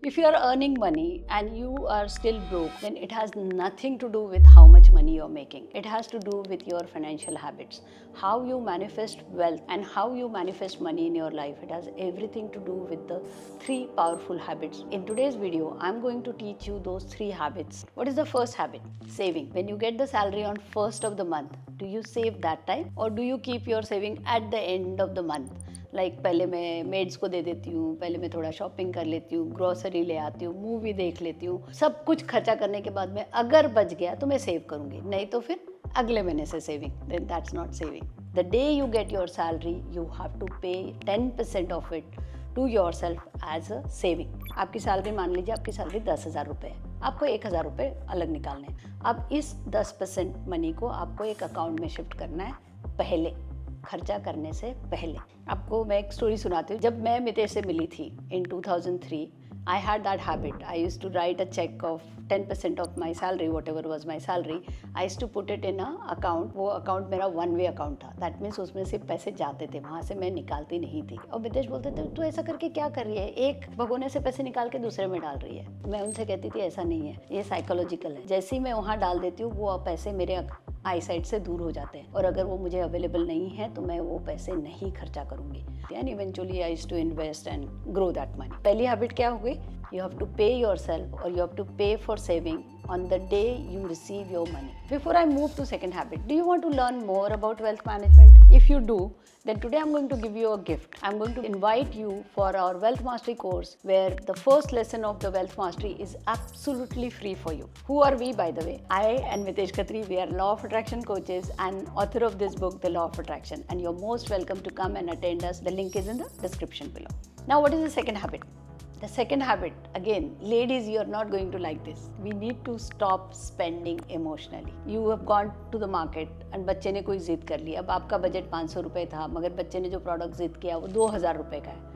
If you are earning money and you are still broke, then it has nothing to do with how much money you're making. It has to do with your financial habits, how you manifest wealth and how you manifest money in your life. It has everything to do with the three powerful habits. In today's video, I'm going to teach you those three habits. What is the first habit? Saving. When you get the salary on first of the month, do you save that time or do you keep your saving at the end of the month? पहले मैं maids को दे देती हूँ, पहले मैं थोड़ा shopping कर लेती हूँ, ग्रोसरी ले आती हूँ, मूवी देख लेती हूँ, सब कुछ खर्चा करने के बाद में अगर बच गया तो मैं सेव करूँगी, नहीं तो फिर अगले महीने से saving. Then that's not saving. The day you get your salary you have to pay 10% of it to yourself as a saving. आपकी सैलरी मान लीजिए आपकी सैलरी 10,000 रुपये है, आपको 1,000 रुपये अलग निकालने हैं. अब इस 10% मनी को आपको एक अकाउंट में शिफ्ट करना है पहले, खर्चा करने से पहले. आपको मैं एक स्टोरी सुनाती हूँ. जब मैं मितेश से मिली थी in 2003, I had that habit. I used to write a cheque of 10% of my salary, whatever was my salary. I used to put it in a account. वो अकाउंट मेरा वन वे अकाउंट था. दैट मीन्स उसमें सिर्फ पैसे जाते थे, वहाँ से मैं निकालती नहीं थी. और मितेश बोलते थे तू ऐसा करके क्या कर रही है, एक भगोने से पैसे निकाल के दूसरे में डाल रही है. मैं उनसे कहती थी ऐसा नहीं है, ये साइकोलॉजिकल है. जैसे ही मैं वहाँ डाल देती हूँ वो पैसे मेरे आई साइड से दूर हो जाते हैं और अगर वो मुझे अवेलेबल नहीं है तो मैं वो पैसे नहीं खर्चा करूंगी. And eventually I used to invest and grow that money. पहली हैबिट क्या हो गई? You have to pay yourself or you have to pay for saving on the day you receive your money. Before I move to second habit, do you want to learn more about wealth management? If you do, then today I'm going to give you a gift. I'm going to invite you for our Wealth Mastery course where the first lesson of the Wealth Mastery is absolutely free for you. Who are we, by the way? I and Mitesh Khatri, we are Law of Attraction coaches and author of this book, The Law of Attraction. And you're most welcome to come and attend us. The link is in the description below. Now, what is the second habit? The second habit, again, ladies, you are not going to like this. We need to stop spending emotionally. You have gone to the market and बच्चे ने कोई जिद कर ली. अब आपका budget 500 रुपये था मगर बच्चे ने जो प्रोडक्ट जिद किया वो 2,000 रुपये का है.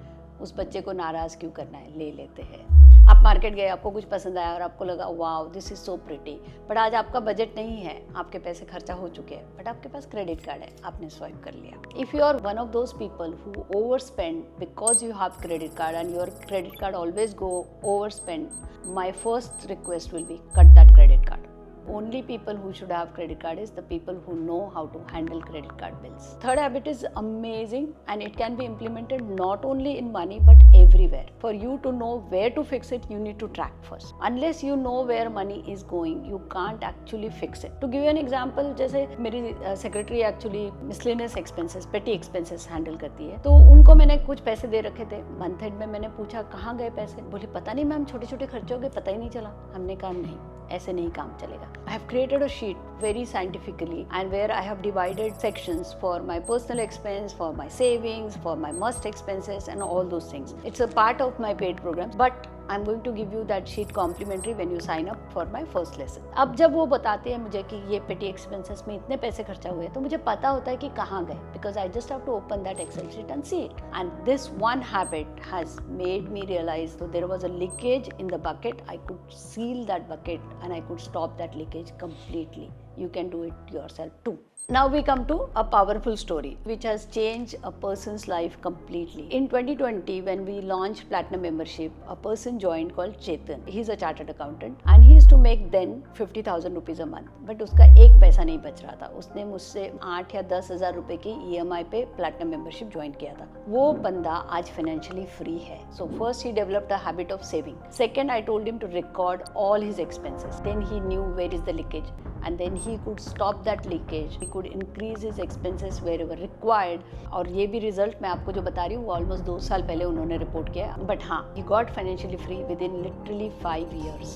उस बच्चे को नाराज़ क्यों करना है, ले लेते हैं. आप मार्केट गए, आपको कुछ पसंद आया और आपको लगा wow this is so pretty, but आज आपका बजट नहीं है, आपके पैसे खर्चा हो चुके हैं, बट आपके पास क्रेडिट कार्ड है, आपने स्वाइप कर लिया. If you are one of those people who overspend because you have credit card and your credit card always go overspend, my first request will be cut that credit card. Only people who should have credit card is the people who know how to handle credit card bills. Third habit is amazing and it can be implemented not only in money but everywhere. For you to know where to fix it, you need to track first. Unless you know where money is going, you can't actually fix it. To give you an example, जैसे मेरी secretary actually miscellaneous expenses, पेटी expenses handle करती है, तो उनको मैंने कुछ पैसे दे रखे थे. मंथ एंड में मैंने पूछा कहाँ गए पैसे, बोले पता नहीं मैम, छोटे छोटे खर्चे हो गए, पता ही नहीं चला. हमने कहा नहीं, ऐसे नहीं काम चलेगा. I have created a sheet very scientifically and where I have divided sections for my personal expense, for my savings, for my must expenses and all those things. It's a part of my paid program, but I'm going to give you that sheet complimentary when you sign up for my first lesson. अब जब वो बताते हैं मुझे कि ये पेटी expenses में इतने पैसे खर्चा हुए तो मुझे पता होता है कि कहाँ गए, because I just have to open that Excel sheet and see it. And this one habit has made me realize that there was a leakage in the bucket. I could seal that bucket and I could stop that leakage completely. You can do it yourself too. Now we come to a powerful story which has changed a person's life completely. In 2020, when we launched Platinum membership, a person joined called Chetan. He's a chartered accountant and he used to make then 50,000 rupees a month. But उसका एक पैसा नहीं बच रहा था. उसने मुझसे 8 या 10,000 रुपए की EMI पे Platinum membership join किया था. वो बंदा आज financially free है. So first he developed a habit of saving. Second, I told him to record all his expenses. Then he knew where is the leakage. And then he could stop that leakage. He could increase his expenses wherever required. और ये भी result मैं आपको जो बता रही हूँ वो ऑलमोस्ट 2 साल पहले उन्होंने रिपोर्ट किया. बट हाँ, he got financially free within literally 5 years.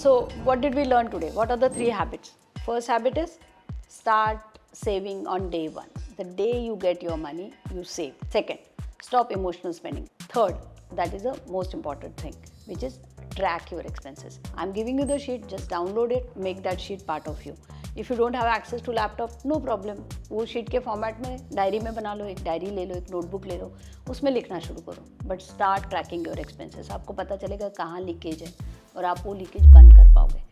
So what did we learn today? What are the 3 habits? First habit is start saving on day 1. The day you get your money, you save. Second, stop emotional spending. Third, that is the most important thing, which is track your expenses. I'm giving you the sheet, just download it, make that sheet part of you. If you don't have access to laptop, no problem. वो sheet के format में diary में बना लो, एक diary ले लो, एक notebook ले लो, उसमें लिखना शुरू करो. But start trekking your expenses. आपको पता चलेगा कहाँ लीकेज है और आप वो लीकेज बंद कर पाओगे.